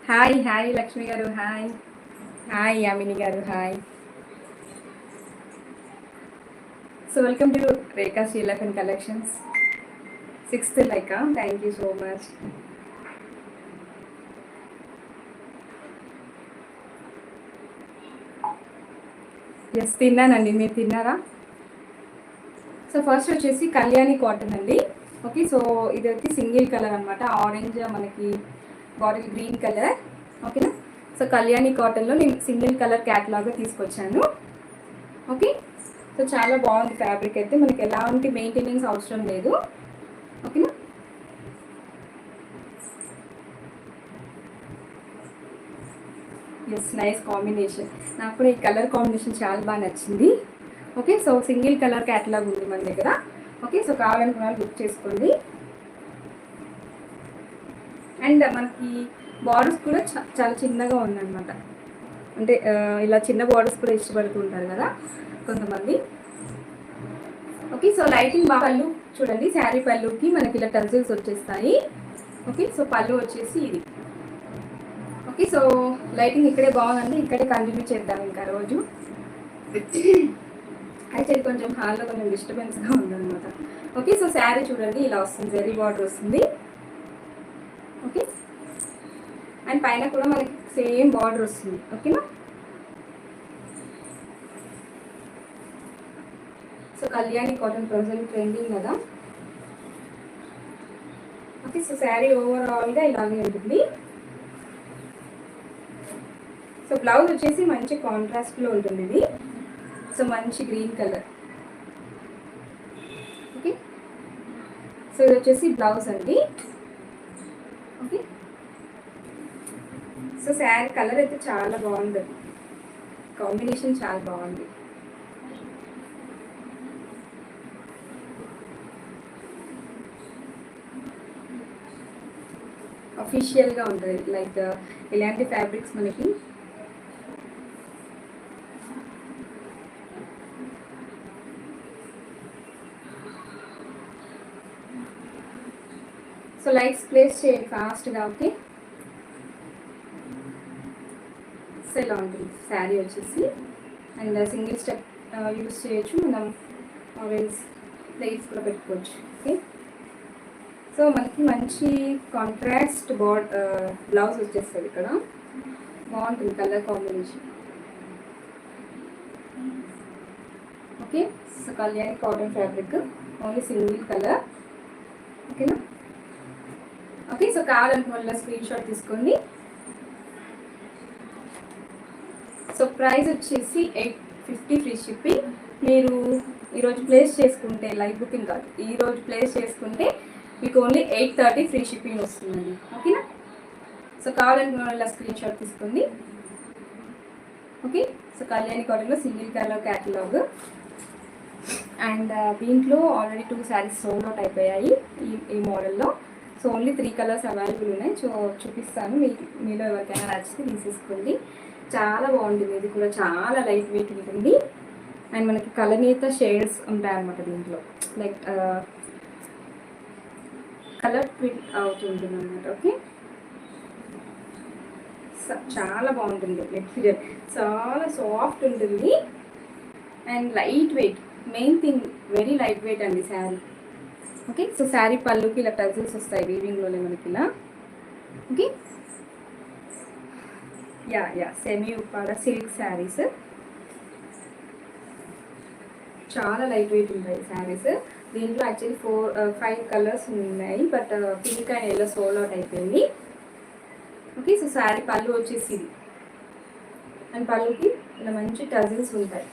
Hi hi Lakshmi గారు hi. Hi Yamini garu hi. So welcome to Rekha శ్రీలక్ and collections. Sixth లైకా, thank you so much. Yes తిన్నానండి, మీరు తిన్నారా? సో ఫస్ట్ వచ్చేసి కళ్యాణి కాటన్ అండి. ఓకే, సో ఇది వచ్చి సింగిల్ కలర్ అనమాట, ఆరెంజ్ మనకి బాటిల్ గ్రీన్ కలర్. ఓకేనా? సో కళ్యాణి కాటన్లో నేను సింగిల్ కలర్ క్యాట్లాగ్ తీసుకొచ్చాను. ఓకే, సో చాలా బాగుంది ఫ్యాబ్రిక్ అయితే, మనకి ఎలాంటి మెయింటెనెన్స్ అవసరం లేదు. ఓకేనా? Yes, nice combination. నాకు కూడా ఈ కలర్ కాంబినేషన్ చాలా బాగా నచ్చింది. Okay, so single colour catalogue ఉంది మన దగ్గర. ఓకే, సో కావాలనుకున్న వాళ్ళు బుక్ చేసుకోండి. అండ్ మనకి బార్డర్స్ కూడా చాలా చిన్నగా ఉందన్నమాట. అంటే ఇలా చిన్న బార్డర్స్ కూడా ఇష్టపడుతూ ఉంటారు కదా కొంతమంది. ఓకే, సో లైటింగ్ పళ్ళు చూడండి, శారీ పళ్ళుకి మనకి ఇలా టర్జిల్స్ వచ్చేస్తాయి. ఓకే, సో పళ్ళు వచ్చేసి ఇది. ఓకే, సో లైటింగ్ ఇక్కడే బాగుందండి, ఇక్కడే కంటిన్యూ చేద్దాం ఇంకా రోజు. అయితే కొంచెం హాల్లో కొంచెం డిస్టర్బెన్స్గా ఉందన్నమాట. ఓకే, సో శారీ చూడండి ఇలా వస్తుంది, జరీ బార్డర్ వస్తుంది. ఓకే, అండ్ పైన కూడా మనకి సేమ్ బార్డర్ వస్తుంది. ఓకేనా? So Kalyani cotton present trending కదా. ఓకే, సో శారీ ఓవరాల్గా ఇలాగే ఉంటుంది. సో బ్లౌజ్ వచ్చేసి మంచి కాంట్రాస్ట్లో ఉంటుంది ఇది. సో మంచి గ్రీన్ కలర్. ఓకే, సో ఇది వచ్చేసి బ్లౌజ్ అండి. ఓకే, సో శారీ కలర్ అయితే చాలా బాగుంది, కాంబినేషన్ చాలా బాగుంది. అఫీషియల్గా ఉంటుంది, లైక్ ఇలాంటి ఫ్యాబ్రిక్స్ మనకి సో లైట్స్ ప్లేస్ చేయండి ఫాస్ట్గా. ఓకే, సో ఇలా ఉంటుంది శారీ వచ్చేసి. అండ్ సింగిల్ స్టెప్ యూస్ చేయొచ్చు మనం, ఆరెంజ్ లైట్స్ కూడా పెట్టుకోవచ్చు. ఓకే, సో మనకి మంచి కాంట్రాస్ట్ బ్లౌజ్ వచ్చేస్తుంది ఇక్కడ, బాగుంటుంది colour combination. Okay, so Kalyani cotton fabric, only single colour. ఓకేనా? ఓకే, సో కావాలనుకున్న స్క్రీన్ షాట్ తీసుకోండి. సో ప్రైస్ వచ్చేసి 850 ఫ్రీ షిప్పింగ్. మీరు ఈరోజు ప్లేస్ చేసుకుంటే, లైవ్ బుకింగ్ కాదు, ఈరోజు ప్లేస్ చేసుకుంటే మీకు ఓన్లీ 830 ఫ్రీ షిప్పింగ్ వస్తుందండి. ఓకేనా? సో కావాలనుకున్న స్క్రీన్ షాట్ తీసుకోండి. ఓకే, సో కళ్యాణి కాటన్లో సింగిల్ కలర్ క్యాటలాగ్. అండ్ దీంట్లో ఆల్రెడీ 2 శారీస్ సోల్డ్ అవుట్ అయిపోయాయి ఈ మోడల్లో. సో ఓన్లీ 3 కలర్స్ అవైలబుల్ ఉన్నాయి. సో చూపిస్తాను, మీలో ఎవరికైనా నచ్చితే తీసేసుకోండి. చాలా బాగుంటుంది, ఇది కూడా చాలా లైట్ వెయిట్ ఉంటుంది. అండ్ మనకి కలనేత షేడ్స్ ఉంటాయన్నమాట దీంట్లో, లైక్ కలర్ ప్రింట్ అవుతుంటుంది అనమాట. ఓకే, చాలా బాగుంటుంది మెటీరియల్, చాలా సాఫ్ట్ ఉంటుంది and light weight. Main thing very light weight అండి శారీ. ఓకే, సో శారీ పళ్ళుకి ఇలా టజిల్స్ వస్తాయి వీవింగ్లోనే మనకి ఇలా. Okay, yeah semi Uppada silk saris, చాలా లైట్ వెయిట్ ఉంటాయి శారీస్. దీంట్లో యాక్చువల్లీ 5 కలర్స్ ఉన్నాయి, but pink and yellow sold out అయిపోయింది. ఓకే, సో శారీ పళ్ళు వచ్చేసి ఇది, అండ్ పళ్ళుకి ఇలా మంచి టజిల్స్ ఉంటాయి.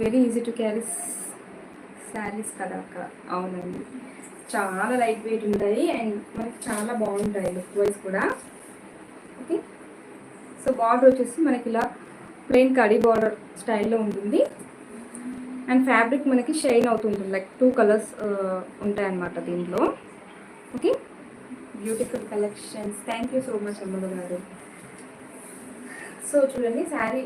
Very easy to carry saris కదా అక్క. అవునండి, చాలా లైట్ వెయిట్ ఉంటాయి అండ్ మనకి చాలా బాగుంటాయి లుక్ వైజ్ కూడా. ఓకే, సో బార్డర్ వచ్చేసి మనకి ఇలా ప్లెయిన్ కడీ బార్డర్ స్టైల్లో ఉంటుంది. అండ్ ఫ్యాబ్రిక్ మనకి షైన్ అవుతుంటుంది, లైక్ 2 కలర్స్ ఉంటాయన్నమాట దీంట్లో. Okay, beautiful collections. Thank you so much అమ్మడు గారు. సో చూడండి sari.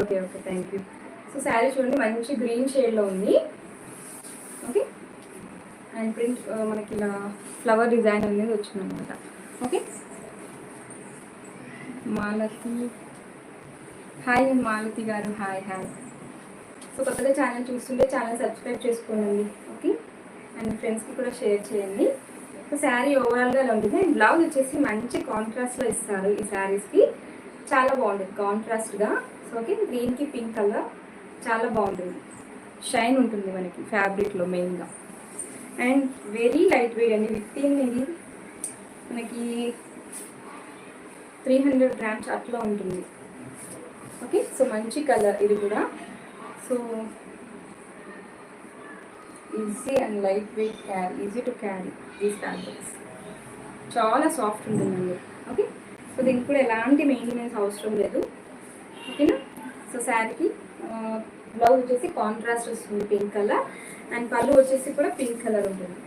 Okay, thank you. So sari చూడండి మంచి గ్రీన్ షేడ్లో ఉంది. ఓకే, అండ్ ప్రింట్ మనకి ఇలా ఫ్లవర్ డిజైన్ అనేది వచ్చిందనమాట. ఓకే, మాలతి, హాయ్ మాలతి గారు, హాయ్ హాయ్. సో కొత్తగా ఛానల్ చూస్తుంటే ఛానల్ సబ్స్క్రైబ్ చేసుకోండి. ఓకే, అండ్ ఫ్రెండ్స్కి కూడా షేర్ చేయండి. సో శారీ ఓవరాల్గా ఇలా ఉంటుంది. అండ్ బ్లౌజ్ వచ్చేసి మంచి కాంట్రాస్ట్లో ఇస్తారు ఈ శారీస్కి, చాలా బాగుంటుంది కాంట్రాస్ట్గా. సో ఓకే, గ్రీన్కి పింక్ కలర్ చాలా బాగుంటుంది, షైన్ ఉంటుంది మనకి ఫ్యాబ్రిక్లో మెయిన్గా. అండ్ వెరీ లైట్ వెయిట్ అండి. విత్ ఇది మనకి 300 grams అట్లా ఉంటుంది. ఓకే, సో మంచి కలర్ ఇది కూడా. So easy and light weight carry, easy to carry these fabrics. చాలా సాఫ్ట్ ఉంటుందండి. ఓకే, సో దీనికి కూడా ఎలాంటి మెయింటెనెన్స్ అవసరం లేదు. ఓకేనా. సో శారీకి బ్లౌజ్ వచ్చేసి కాంట్రాస్ట్ వస్తుంది పింక్ కలర్, అండ్ పళ్ళు వచ్చేసి కూడా పింక్ కలర్ ఉంటుంది.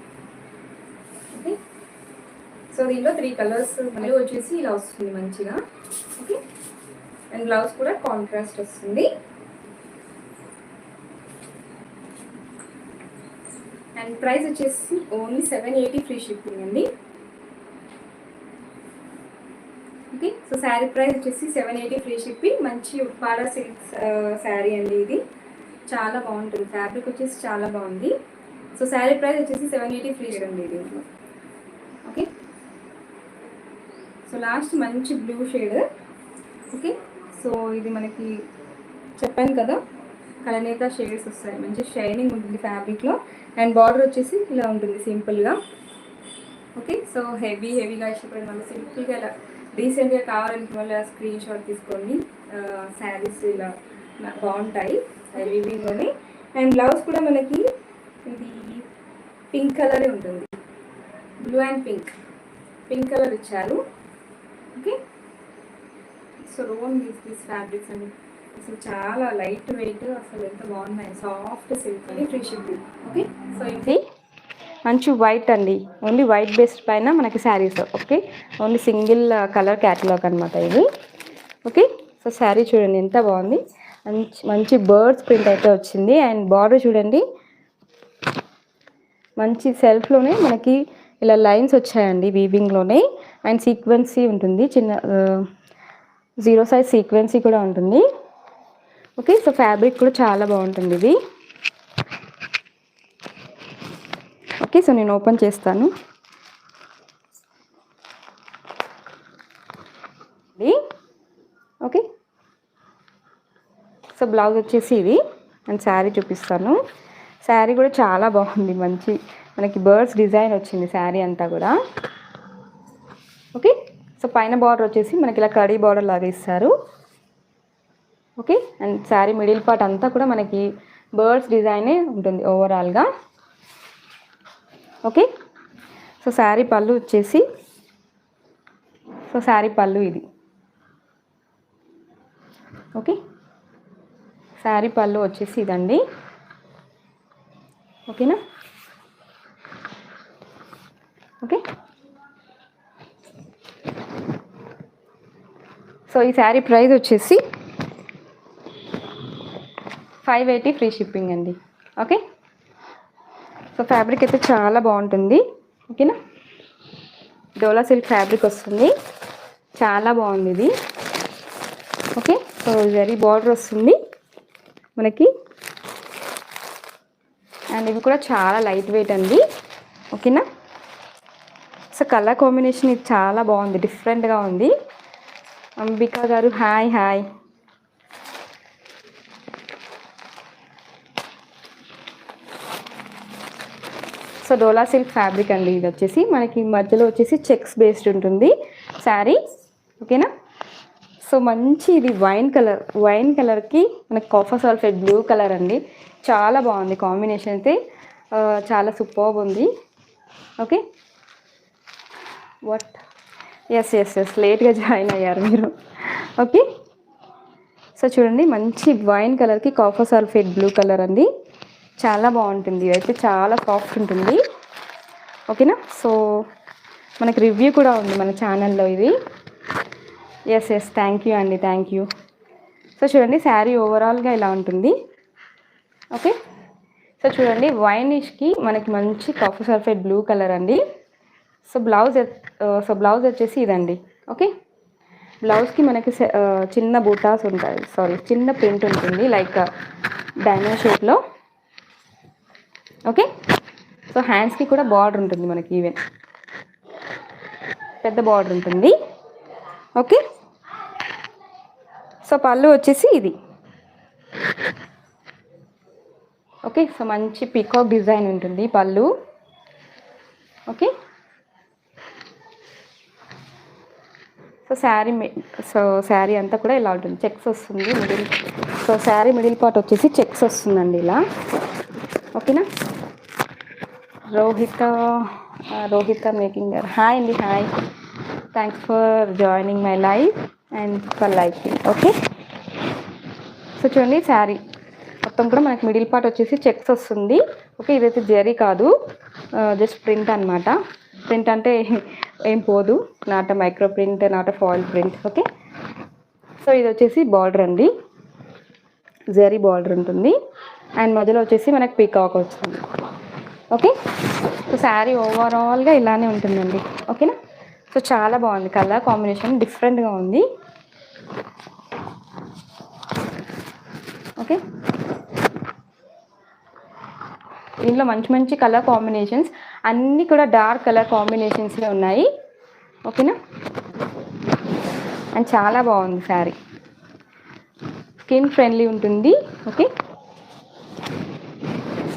ఓకే, సో దీంట్లో 3 కలర్స్. పళ్ళు వచ్చేసి ఇలా వస్తుంది మంచిగా. ఓకే, అండ్ బ్లౌజ్ కూడా కాంట్రాస్ట్ వస్తుంది. అండ్ ప్రైస్ వచ్చేసి ఓన్లీ 780 ఫ్రీ షిప్పింగ్ అండి. ఓకే, సో శారీ ప్రైస్ వచ్చేసి 780 ఫ్రీ షిప్పింగ్. మంచి ఉప్పాడ సిల్క్ శారీ అండి ఇది, చాలా బాగుంటుంది. ఫ్యాబ్రిక్ వచ్చేసి చాలా బాగుంది. సో శారీ ప్రైస్ వచ్చేసి 780 ఫ్రీ అండి దీంట్లో. ఓకే, సో లాస్ట్ మంచి బ్లూ షేడ్. ఓకే, సో ఇది మనకి చెప్పాను కదా కలనేత షేడ్స్ వస్తాయి, మంచి షైనింగ్ ఉంటుంది ఫ్యాబ్రిక్లో. అండ్ బార్డర్ వచ్చేసి ఇలా ఉంటుంది సింపుల్గా. ఓకే, సో హెవీగా ఇష్టపడిన వాళ్ళు సింపుల్గా ఇలా రీసెంట్గా కావాలనుకున్న వాళ్ళు స్క్రీన్ షాట్ తీసుకోండి. శారీస్ ఇలా బాగుంటాయి వీవింగ్లోనే. అండ్ బ్లౌజ్ కూడా మనకి ఇది పింక్ కలరే ఉంటుంది, బ్లూ అండ్ పింక్ కలర్ ఇచ్చారు. ఓకే, సో రోన్ దీస్ ఫ్యాబ్రిక్స్ అండి అసలు చాలా లైట్ వెయిట్, అసలు ఎంత బాగున్నాయి, సాఫ్ట్ సిల్క్ అని ఫ్రీ షిప్పింగ్. ఓకే, సో ఇది మంచి వైట్ అండి, ఓన్లీ వైట్ బేస్డ్ పైన మనకి saris. Okay, only single colour catalogue అనమాట ఇది. ఓకే, సో శారీ చూడండి ఎంత బాగుంది, మంచి బర్డ్స్ ప్రింట్ అయితే వచ్చింది. అండ్ బార్డర్ చూడండి మంచి సెల్ఫ్లోనే మనకి ఇలా లైన్స్ వచ్చాయండి వీవింగ్లోనే. అండ్ సీక్వెన్సీ ఉంటుంది, చిన్న 0 సైజ్ సీక్వెన్సీ కూడా ఉంటుంది. ఓకే, సో ఫ్యాబ్రిక్ కూడా చాలా బాగుంటుంది ఇది. ఓకే, సో నేను ఓపెన్ చేస్తాను. ఓకే, సో బ్లౌజ్ వచ్చేసి ఇది. అండ్ శారీ చూపిస్తాను. శారీ కూడా చాలా బాగుంది, మంచి మనకి బర్డ్స్ డిజైన్ వచ్చింది శారీ అంతా కూడా. ఓకే, సో పైన బార్డర్ వచ్చేసి మనకి ఇలా కడీ బార్డర్ లాగా ఇస్తారు. Okay, and sari middle part అంతా కూడా మనకి బర్డ్స్ డిజైనే ఉంటుంది ఓవరాల్గా. ఓకే, సో శారీ పళ్ళు వచ్చేసి, సో శారీ పళ్ళు ఇది. ఓకే, శారీ పళ్ళు వచ్చేసి ఇదండి. ఓకేనా. ఓకే, సో ఈ శారీ ప్రైస్ వచ్చేసి 580 ఫ్రీ షిప్పింగ్ అండి. ఓకే, సో ఫ్యాబ్రిక్ అయితే చాలా బాగుంటుంది. ఓకేనా, డోలా సిల్క్ ఫ్యాబ్రిక్ వస్తుంది, చాలా బాగుంది ఇది. ఓకే, సో జరీ బార్డర్ వస్తుంది మనకి. అండ్ ఇవి కూడా చాలా లైట్ వెయిట్ అండి. ఓకేనా, సో కలర్ కాంబినేషన్ ఇది చాలా బాగుంది, డిఫరెంట్గా ఉంది. అంబికా గారు హాయ్ హాయ్. సో డోలా సిల్క్ ఫ్యాబ్రిక్ అండి ఇది వచ్చేసి మనకి మధ్యలో వచ్చేసి చెక్స్ బేస్డ్ ఉంటుంది శారీ. ఓకేనా, సో మంచి ఇది వైన్ కలర్కి మనకి కాఫర్ సల్ఫేట్ బ్లూ కలర్ అండి, చాలా బాగుంది కాంబినేషన్ అయితే, చాలా సూపర్బ్ ఉంది. ఓకే, వాట్ ఎస్ లేట్గా జాయిన్ అయ్యారు మీరు. ఓకే, సో చూడండి మంచి వైన్ కలర్కి కాఫర్ సల్ఫేట్ బ్లూ కలర్ అండి, చాలా బాగుంటుంది. అయితే చాలా సాఫ్ట్ ఉంటుంది. ఓకేనా, సో మనకి రివ్యూ కూడా ఉంది మన ఛానల్లో ఇది. ఎస్ థ్యాంక్ యూ అండి, థ్యాంక్ యూ. సో చూడండి శారీ ఓవరాల్గా ఇలా ఉంటుంది. ఓకే, సో చూడండి వైనిష్కి మనకి మంచి కాఫీ సల్ఫేట్ బ్లూ కలర్ అండి. సో బ్లౌజ్ వచ్చేసి ఇదండి. ఓకే, బ్లౌజ్కి మనకి చిన్న బూటాస్ ఉంటాయి, చిన్న ప్రింట్ ఉంటుంది లైక్ డైమండ్ షేప్లో. ఓకే, సో హ్యాండ్స్కి కూడా బార్డర్ ఉంటుంది మనకి, ఈవెన్ పెద్ద బార్డర్ ఉంటుంది. ఓకే, సో పళ్ళు వచ్చేసి ఇది. ఓకే, సో మంచి పీకాక్ డిజైన్ ఉంటుంది పళ్ళు. ఓకే, సో శారీ అంతా కూడా ఇలా ఉంటుంది, చెక్స్ వస్తుంది middle. So sari middle part వచ్చేసి చెక్స్ వస్తుందండి ఇలా. ఓకేనా. రోహిత మేకింగ్, హాయ్ అండి, hi, thanks for joining my live and for liking. Okay, so చూడండి శారీ మొత్తం కూడా మనకి మిడిల్ పార్ట్ వచ్చేసి చెక్స్ వస్తుంది. ఓకే, ఇదైతే జరీ కాదు, జస్ట్ ప్రింట్ అనమాట. ప్రింట్ అంటే ఏం పోదు, not micro print, not foil print. Okay, so ఇది వచ్చేసి బార్డర్ అండి, జరీ బార్డర్ ఉంటుంది అండ్ మధ్యలో వచ్చేసి మనకి పీకాక్ వస్తుంది. ఓకే, సో శారీ ఓవరాల్గా ఇలానే ఉంటుందండి. ఓకేనా. సో చాలా బాగుంది, కలర్ కాంబినేషన్ డిఫరెంట్గా ఉంది. ఓకే, దీనిలో మంచి మంచి కలర్ కాంబినేషన్స్ అన్నీ కూడా డార్క్ కలర్ కాంబినేషన్స్లో ఉన్నాయి. ఓకేనా, అండ్ చాలా బాగుంది శారీ, స్కిన్ ఫ్రెండ్లీ ఉంటుంది. ఓకే,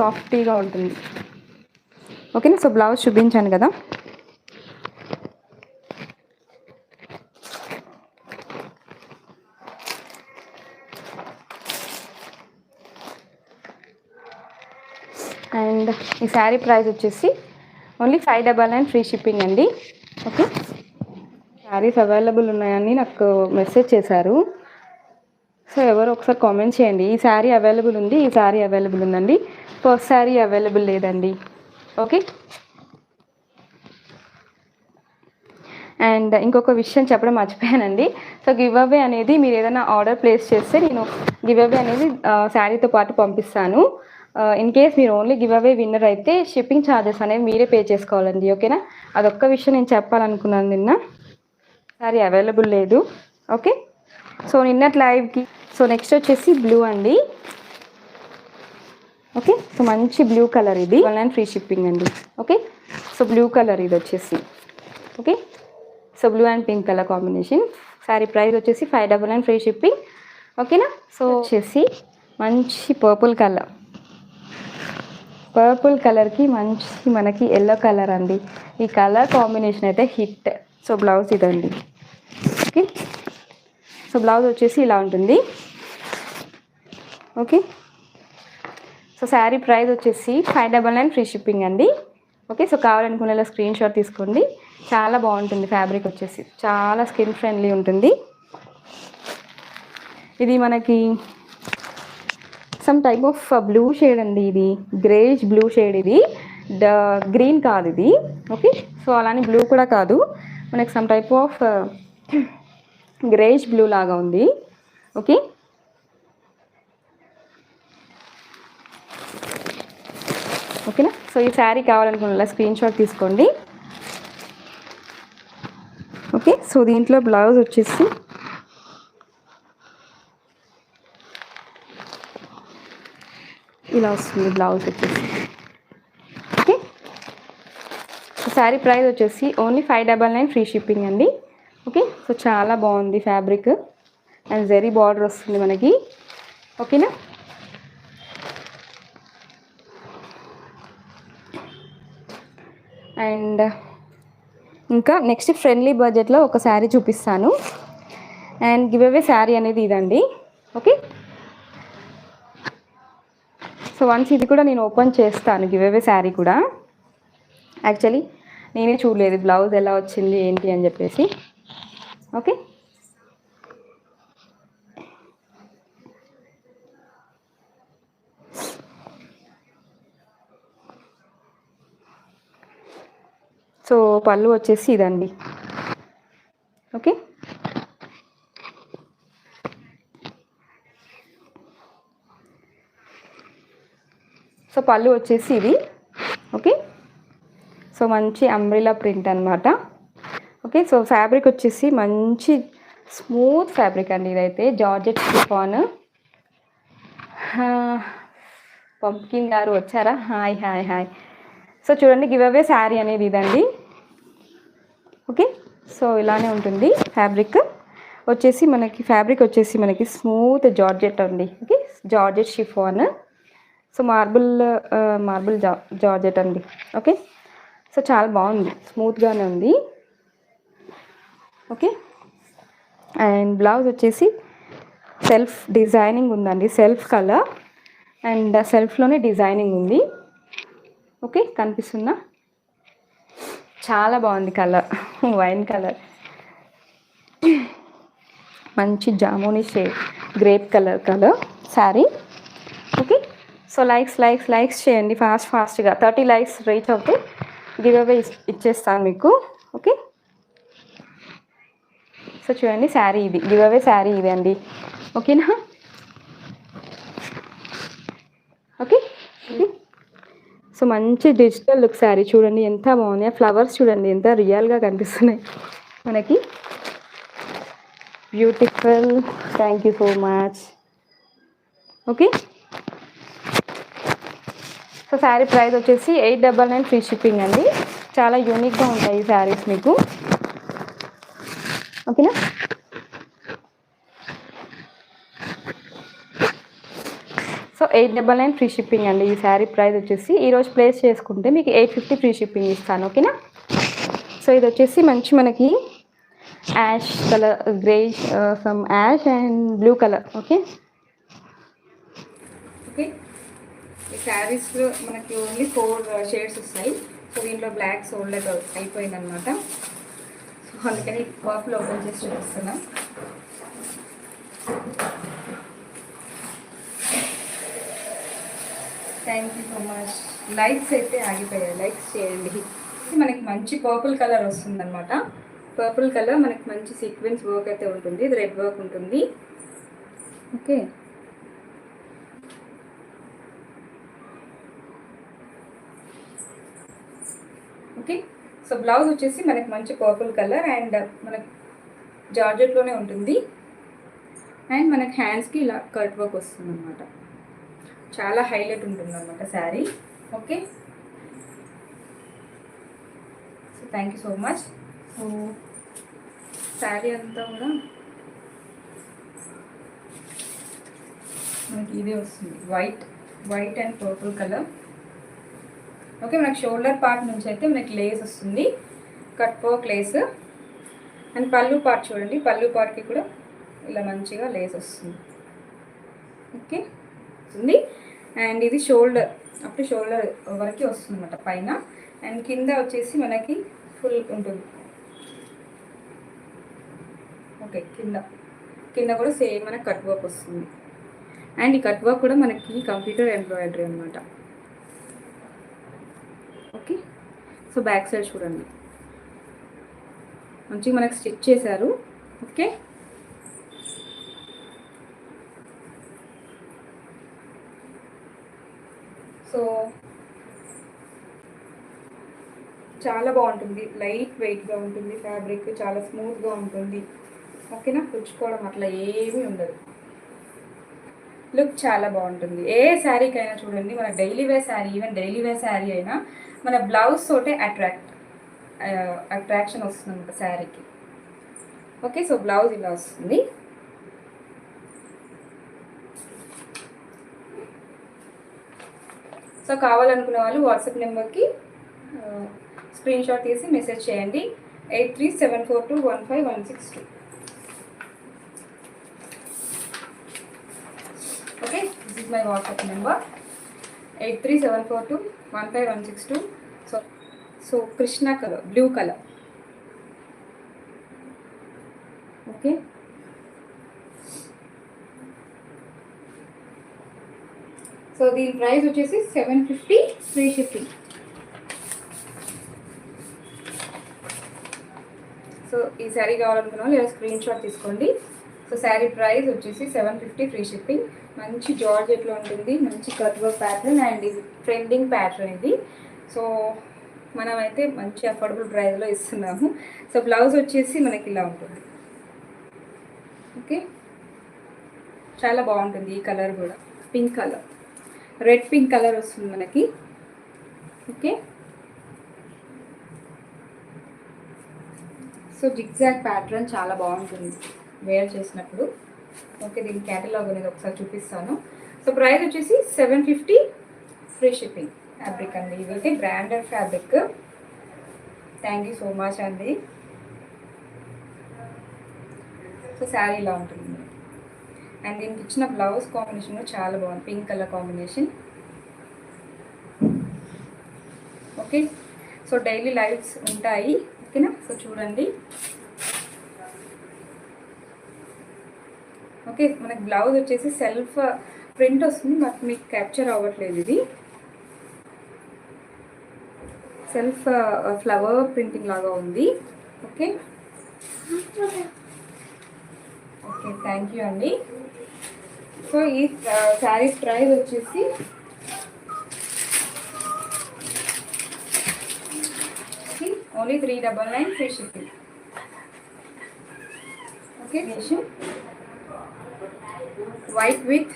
సాఫ్టీగా ఉంటుంది. ఓకేనా, సో బ్లౌజ్ చూపించాను కదా. అండ్ ఈ శారీ ప్రైస్ వచ్చేసి ఓన్లీ 599 ఫ్రీ షిప్పింగ్ అండి. ఓకే, శారీస్ అవైలబుల్ ఉన్నాయని నాకు మెసేజ్ చేశారు. సో ఎవరు ఒకసారి కామెంట్ చేయండి, ఈ శారీ అవైలబుల్ ఉంది, ఈ శారీ అవైలబుల్ ఉందండి, ఫస్ట్ శారీ అవైలబుల్ లేదండి. ఓకే, అండ్ ఇంకొక విషయం చెప్పడం మర్చిపోయానండి. సో గివ్ అవే అనేది మీరు ఏదైనా ఆర్డర్ ప్లేస్ చేస్తే నేను గివ్ అవే అనేది శారీతో పాటు పంపిస్తాను. ఇన్ కేస్ మీరు ఓన్లీ గివ్ అవే విన్నర్ అయితే షిప్పింగ్ ఛార్జెస్ అనేవి మీరే పే చేసుకోవాలండి. ఓకేనా, అదొక్క విషయం నేను చెప్పాలనుకున్నాను. నిన్న శారీ అవైలబుల్ లేదు. ఓకే, సో నిన్నటి లైవ్కి. సో నెక్స్ట్ వచ్చేసి బ్లూ అండి. ఓకే, సో మంచి బ్లూ కలర్, ఇది 1 ఫ్రీ షిప్పింగ్ అండి. ఓకే, సో బ్లూ కలర్ ఇది వచ్చేసి. Okay, so blue and pink colour combination. Sari price వచ్చేసి 599 ఫ్రీ షిప్పింగ్. ఓకేనా, సో వచ్చేసి మంచి పర్పుల్ కలర్కి మంచి మనకి ఎల్లో కలర్ అండి. ఈ కలర్ కాంబినేషన్ అయితే హిట్. సో బ్లౌజ్ ఇదండి. ఓకే, సో బ్లౌజ్ వచ్చేసి ఇలా ఉంటుంది. ఓకే, సో శారీ ప్రైస్ వచ్చేసి 599 ఫ్రీ షిప్పింగ్ అండి. ఓకే, సో కావాలనుకునేలా స్క్రీన్ షాట్ తీసుకోండి. చాలా బాగుంటుంది, ఫ్యాబ్రిక్ వచ్చేసి చాలా స్కిన్ ఫ్రెండ్లీ ఉంటుంది. ఇది మనకి some type of blue shade అండి, ఇది గ్రేష్ బ్లూ షేడ్, ఇది గ్రీన్ కాదు ఇది. ఓకే, సో అలానే బ్లూ కూడా కాదు, మనకి some type of greyish blue లాగా ఉంది. ఓకే, ఓకేనా. సో ఈ శారీ కావాలనుకున్న స్క్రీన్ షాట్ తీసుకోండి. ఓకే, సో దీంట్లో బ్లౌజ్ వచ్చేసి ఇలా వస్తుంది, బ్లౌజ్ వచ్చేసి. ఓకే, శారీ ప్రైస్ వచ్చేసి ఓన్లీ 599 ఫ్రీ షిప్పింగ్ అండి. ఓకే, సో చాలా బాగుంది ఫ్యాబ్రిక్ అండ్ జరీ బార్డర్ వస్తుంది మనకి. ఓకేనా, అండ్ ఇంకా నెక్స్ట్ ఫ్రెండ్లీ బడ్జెట్లో ఒక శారీ చూపిస్తాను. అండ్ గివ్ అవే శారీ అనేది ఇదండి. ఓకే, సో వన్స్ ఇది కూడా నేను ఓపెన్ చేస్తాను, గివ్ అవే శారీ కూడా. యాక్చువల్లీ నేనే చూడలేదు బ్లౌజ్ ఎలా వచ్చింది ఏంటి అని చెప్పేసి. ఓకే, సో పళ్ళు వచ్చేసి ఇదండి. ఓకే, సో పళ్ళు వచ్చేసి ఇది. ఓకే, సో మంచి అంబ్రెలా ప్రింట్ అనమాట. ఓకే, సో ఫ్యాబ్రిక్ వచ్చేసి మంచి స్మూత్ ఫ్యాబ్రిక్ అండి. ఇదైతే జార్జెట్ షిఫాన్. పంప్కిన్ గారు వచ్చారా? Hi hi hi. సో చూడండి, గివ్ అవే శారీ అనేది ఇదండి. ఓకే, సో ఇలానే ఉంటుంది ఫ్యాబ్రిక్ వచ్చేసి మనకి. ఫ్యాబ్రిక్ వచ్చేసి మనకి స్మూత్ జార్జెట్ అండి. Okay, georgette chiffon. So marble georgette అండి. ఓకే, సో చాలా బాగుంది, స్మూత్గానే ఉంది. ఓకే, అండ్ బ్లౌజ్ వచ్చేసి సెల్ఫ్ డిజైనింగ్ ఉందండి. సెల్ఫ్ కలర్ అండ్ సెల్ఫ్లోనే డిజైనింగ్ ఉంది. ఓకే, కనిపిస్తుందా? చాలా బాగుంది కలర్, వైన్ కలర్, మంచి jamuni shade, grape colour sari. Okay, so likes చేయండి ఫాస్ట్గా. 30 లైక్స్ రీచ్ అవుతే గివ్ అవే ఇచ్చేస్తాను మీకు. ఓకే, సో చూడండి శారీ ఇది, గివ్ అవే శారీ ఇది అండి. ఓకేనా? ఓకే, సో మంచి డిజిటల్ లుక్ శారీ చూడండి, ఎంత బాగున్నాయి. ఫ్లవర్స్ చూడండి ఎంత రియల్గా కనిపిస్తున్నాయి మనకి. Beautiful, thank you so much. Okay, so sari price వచ్చేసి 899 ఫ్రీ షిప్పింగ్ అండి. చాలా యూనిక్గా ఉంటాయి ఈ శారీస్ మీకు. ఓకేనా? సో 899 ఫ్రీ షిప్పింగ్ అండి. ఈ శారీ ప్రైస్ వచ్చేసి ఈరోజు ప్లేస్ చేసుకుంటే మీకు 850 ఫ్రీ షిప్పింగ్ ఇస్తాను. ఓకేనా? సో ఇది వచ్చేసి మంచి మనకి ash colour, grey, some ash and blue colour. Okay, okay, ఈ శారీస్లో మనకి ఓన్లీ 4 షేడ్స్ వస్తాయి. సో దీంట్లో బ్లాక్ సోల్డ్ అయిపోయింది అనమాట. సో అందుకని పర్పుల్ ఓపెన్ చేసి చూపిస్తున్నాం. Thank you so much. Likes అయితే ఆగిపోయాయి, లైక్స్ చేయండి. మనకి మంచి పర్పుల్ కలర్ వస్తుంది అనమాట. పర్పుల్ కలర్ మనకి మంచి సీక్వెన్స్ వర్క్ అయితే ఉంటుంది. ఇది రెడ్ వర్క్ ఉంటుంది. ఓకే, ఓకే, సో బ్లౌజ్ వచ్చేసి మనకి మంచి పర్పుల్ కలర్ అండ్ మనకి జార్జెట్లోనే ఉంటుంది. అండ్ మనకి హ్యాండ్స్కి ఇలా కట్ వర్క్ వస్తుంది అనమాట. చాలా హైలైట్ ఉంటుంది అనమాట sari. Okay, so thank you so much. So sari అంతా కూడా మనకి ఇదే వస్తుంది, white and purple colour. Okay, మనకి షోల్డర్ పార్ట్ నుంచి అయితే మనకి లేస్ వస్తుంది, కట్ వర్క్ లేస్. అండ్ పళ్ళు పార్ట్ చూడండి, పళ్ళు పార్ట్కి కూడా ఇలా మంచిగా లేస్ వస్తుంది. ఓకే, వస్తుంది. అండ్ ఇది షోల్డర్, అప్పుడు షోల్డర్ వరకు వస్తుంది అన్నమాట పైన. అండ్ కింద వచ్చేసి మనకి ఫుల్ ఉంటుంది. ఓకే, కింద కూడా సేమ్ మనకి కట్ వర్క్ వస్తుంది. అండ్ ఈ కట్ వర్క్ కూడా మనకి కంప్యూటర్ ఎంబ్రాయిడరీ అనమాట. ఓకే, సో బ్యాక్ సైడ్ చూడండి మంచిగా మనకి స్టిచ్ చేశారు. ఓకే, సో చాలా బాగుంటుంది, లైట్ వెయిట్గా ఉంటుంది ఫ్యాబ్రిక్, చాలా స్మూత్గా ఉంటుంది. ఓకేనా? పుచ్చుకోవడం అట్లా ఏమీ ఉండదు, లుక్ చాలా బాగుంటుంది. ఏ శారీకైనా చూడండి, మన daily wear sari, even daily wear sari అయినా మన బ్లౌజ్ తోటే అట్రాక్షన్ వస్తుంది అన్నమాట శారీకి. ఓకే, సో బ్లౌజ్ ఇలా వస్తుంది. సో కావాలనుకునే వాళ్ళు వాట్సాప్ నెంబర్కి స్క్రీన్ షాట్ తీసి మెసేజ్ చేయండి. 8374215162. Okay, this is my WhatsApp number 8374215162. So Krishna colour, blue colour. Okay, so దీని ప్రైస్ వచ్చేసి 750 ఫ్రీ షిప్పింగ్. సో ఈ శారీ కావాలనుకున్న వాళ్ళు స్క్రీన్ షాట్ తీసుకోండి. సో శారీ ప్రైస్ వచ్చేసి 750 ఫ్రీ షిప్పింగ్. మంచి జార్జెట్లో ఉంటుంది, మంచి కట్ వర్క్ ప్యాటర్న్ అండ్ ఇది ట్రెండింగ్ ప్యాటర్న్ ఇది. సో మనమైతే మంచి అఫోర్డబుల్ ప్రైస్లో ఇస్తున్నాము. సో బ్లౌజ్ వచ్చేసి మనకి ఇలా ఉంటుంది. ఓకే, చాలా బాగుంటుంది. ఈ కలర్ కూడా pink colour, red pink colour వస్తుంది మనకి. ఓకే, సో జిగ్జాగ్ ప్యాటర్న్ చాలా బాగుంటుంది వేర్ చేసినప్పుడు. ఓకే, దీని క్యాటలాగ్ అనేది ఒకసారి చూపిస్తాను. సో ప్రైస్ వచ్చేసి 750 ఫ్రీ షిప్పింగ్. ఫ్యాబ్రిక్ అండి ఇవైతే branded fabric. Thank you so much అండి. సో శారీ ఇలా ఉంటుంది అండ్ దీనికి ఇచ్చిన బ్లౌజ్ కాంబినేషన్ చాలా బాగుంది, pink colour combination. Okay, so daily lives ఉంటాయి. ఓకేనా, సో చూడండి. ఓకే, మనకి బ్లౌజ్ వచ్చేసి సెల్ఫ్ ప్రింట్ వస్తుంది, బట్ మీకు క్యాప్చర్ అవ్వట్లేదు. ఇది సెల్ఫ్ ఫ్లవర్ ప్రింటింగ్ లాగా ఉంది. ఓకే ఓకే, థ్యాంక్ యూ అండి. సో ఈ శారీ ప్రైస్ వచ్చేసి only 399 free shipping. Okay, white with.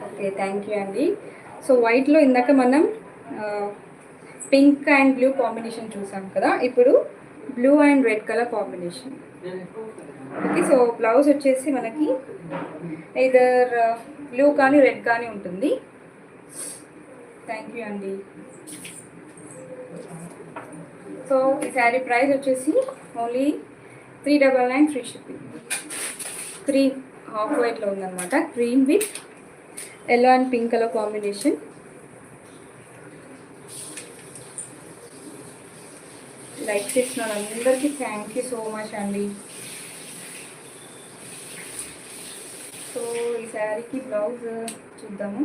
Okay, thank you అండి. సో వైట్లో ఇందాక మనం పింక్ అండ్ బ్లూ కాంబినేషన్ చూసాం కదా, ఇప్పుడు blue and red colour combination. Okay, so blouse వచ్చేసి మనకి ఇదర్ బ్లూ కానీ రెడ్ కానీ ఉంటుంది. థ్యాంక్ యూ అండి. సో ఈ శారీ ప్రైస్ వచ్చేసి only 399 free shipping. Cream half వైట్లో ఉందన్నమాట, cream with yellow and pink colour combination. Like చేసిన అందరికీ థ్యాంక్ యూ సో మచ్ అండి. సో ఈ శారీకి బ్లౌజ్ చూద్దాము.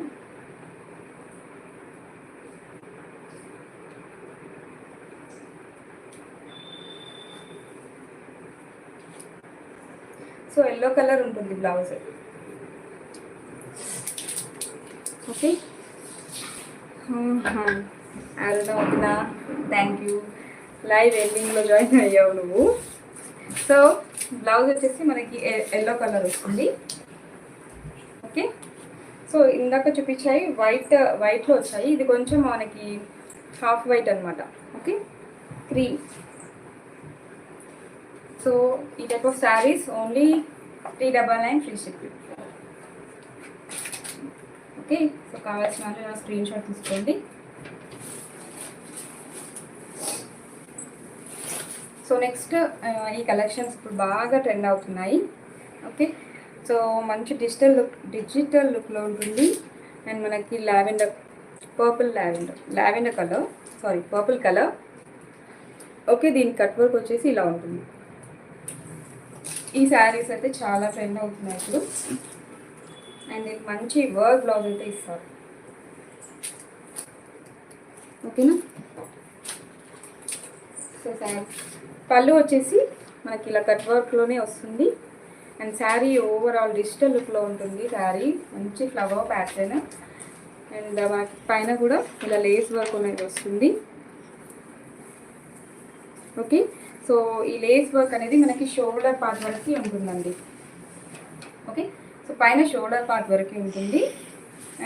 సో ఎల్లో కలర్ ఉంటుంది blouse. Okay, Aruna thank you. Live ఎండింగ్లో జాయిన్ అయ్యావు నువ్వు. సో బ్లౌజ్ వచ్చేసి మనకి ఎల్లో కలర్ వస్తుంది. ఓకే, సో ఇందాక చూపించాయి వైట్లో వచ్చాయి, ఇది కొంచెం మనకి హాఫ్ వైట్ అనమాట. Okay, cream. సో ఈ type of saris only 399 free shipping. Okay, so కావాల్సిన వాళ్ళు నా స్క్రీన్ షాట్ తీసుకోండి. సో నెక్స్ట్ ఈ కలెక్షన్స్ ఇప్పుడు బాగా ట్రెండ్ అవుతున్నాయి. ఓకే, సో మంచి డిజిటల్ లుక్లో ఉంటుంది అండ్ మనకి పర్పుల్ కలర్. ఓకే, దీని కట్ వర్క్ వచ్చేసి ఇలా ఉంటుంది. ఈ శారీస్ అయితే చాలా ట్రెండ్ అవుతున్నాయి ఇప్పుడు అండ్ దీనికి మంచి వర్క్ బ్లౌజ్ అయితే ఇస్తారు. ఓకేనా, సో శారీ పళ్ళు వచ్చేసి మనకి ఇలా కట్ వర్క్లోనే వస్తుంది అండ్ శారీ ఓవరాల్ డిజిటల్ లుక్లో ఉంటుంది. శారీ మంచి ఫ్లవర్ ప్యాటర్న్ అండ్ మనకి పైన కూడా ఇలా లేస్ వర్క్ అనేది వస్తుంది. ఓకే, సో ఈ లేస్ వర్క్ అనేది మనకి షోల్డర్ పార్ట్ వరకు ఉంటుందండి. ఓకే, సో పైన షోల్డర్ పార్ట్ వరకు ఉంటుంది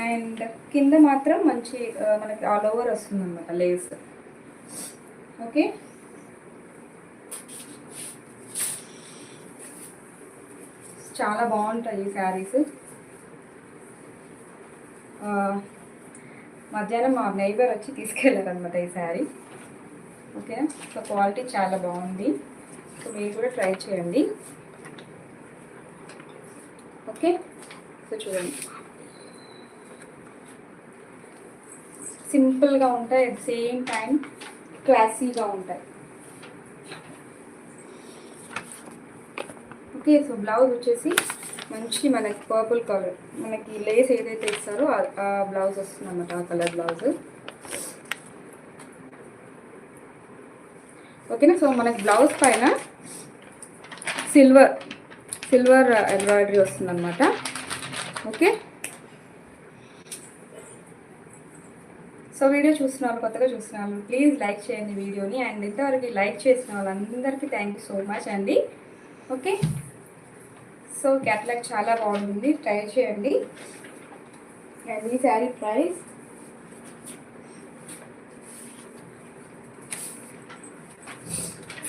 అండ్ కింద మాత్రం మంచి మనకి ఆల్ ఓవర్ వస్తుంది అన్నమాట లేస్. ఓకే, చాలా బాగుంటాయి ఈ శారీస్. మధ్యాహ్నం మా నైబర్ వచ్చి తీసుకెళ్ళారనమాట ఈ శారీ. ఓకే, సో క్వాలిటీ చాలా బాగుంది, సో మీరు కూడా ట్రై చేయండి. ఓకే, సో చూడండి సింపుల్గా ఉంటాయి, అట్ సేమ్ టైం క్లాసీగా ఉంటాయి. ఓకే, సో బ్లౌజ్ వచ్చేసి మంచి మనకి పర్పుల్ కలర్, మనకి లేస్ ఏదైతే ఇస్తారో ఆ బ్లౌజ్ వస్తుంది అన్నమాట, ఆ కలర్ బ్లౌజ్. ఓకేనా, సో మనకి బ్లౌజ్ పైన సిల్వర్ ఎంబ్రాయిడరీ వస్తుంది అనమాట. ఓకే, సో వీడియో చూసిన వాళ్ళు, కొత్తగా చూసిన వాళ్ళు ప్లీజ్ లైక్ చేయండి వీడియోని. అండ్ ఇంతవరకు లైక్ చేసిన వాళ్ళందరికీ థ్యాంక్ యూ సో మచ్ అండి. ఓకే, సో క్యాటలాగ్ చాలా బాగుంటుంది, ట్రై చేయండి. అండ్ ఈ sari price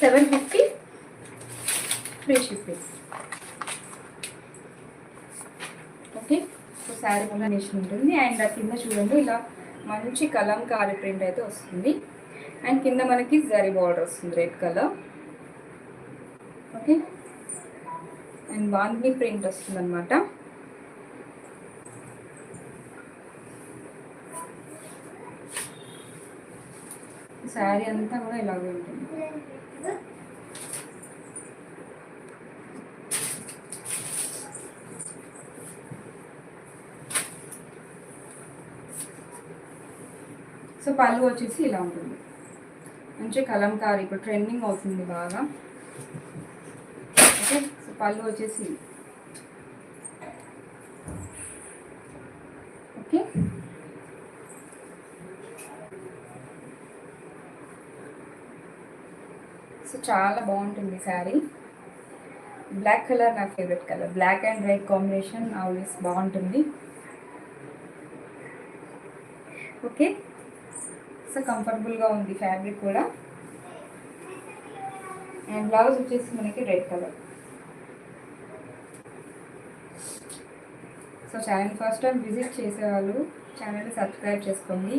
$750 free shipping. Okay, so sari combination ఉంటుంది. అండ్ కింద చూడండి ఇలా మంచి కలంకారీ ప్రింట్ అయితే వస్తుంది. అండ్ కింద మనకి జరీ బార్డర్ వస్తుంది red colour. Okay, and bandhani print వస్తుంది అనమాట. శారీ అంతా కూడా ఇలాగే ఉంటుంది. సో పళ్ళు వచ్చేసి ఇలా ఉంటుంది, మంచి కలంకారీ, ఇప్పుడు ట్రెండింగ్ అవుతుంది బాగా. ఓకే, సో పళ్ళు వచ్చేసి ఓకే. సో చాలా బాగుంటుంది శారీ. బ్లాక్ కలర్ నా favourite colour, black and red combination always బాగుంటుంది. ఓకే, సో కంఫర్టబుల్గా ఉంది ఫ్యాబ్రిక్ కూడా. అండ్ బ్లౌజ్ వచ్చేసి మనకి red colour. So channel first time visit చేసేవాళ్ళు ఛానల్ని సబ్స్క్రైబ్ చేసుకోండి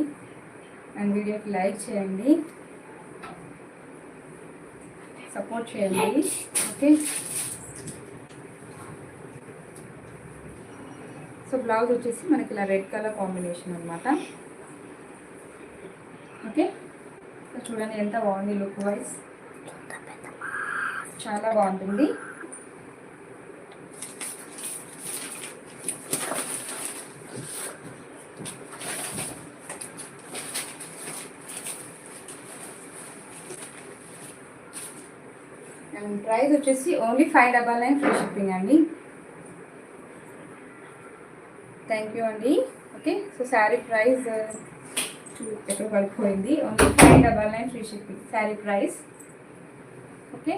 అండ్ వీడియోకి లైక్ చేయండి, సపోర్ట్ చేయండి. ఓకే, సో బ్లౌజ్ వచ్చేసి మనకి ఇలా రెడ్ కలర్ కాంబినేషన్ అనమాట. ఓకే, సో చూడండి ఎంత బాగుంది లుక్ వైజ్, చాలా బాగుంటుంది. అండ్ ప్రైస్ వచ్చేసి ఓన్లీ $599 ఫ్రీ షిప్పింగ్ అండి. థ్యాంక్ యూ అండి. ఓకే, సో శారీ ప్రైస్ ఎక్కడ పడిపోయింది, only $599 free shipping sari price. Okay.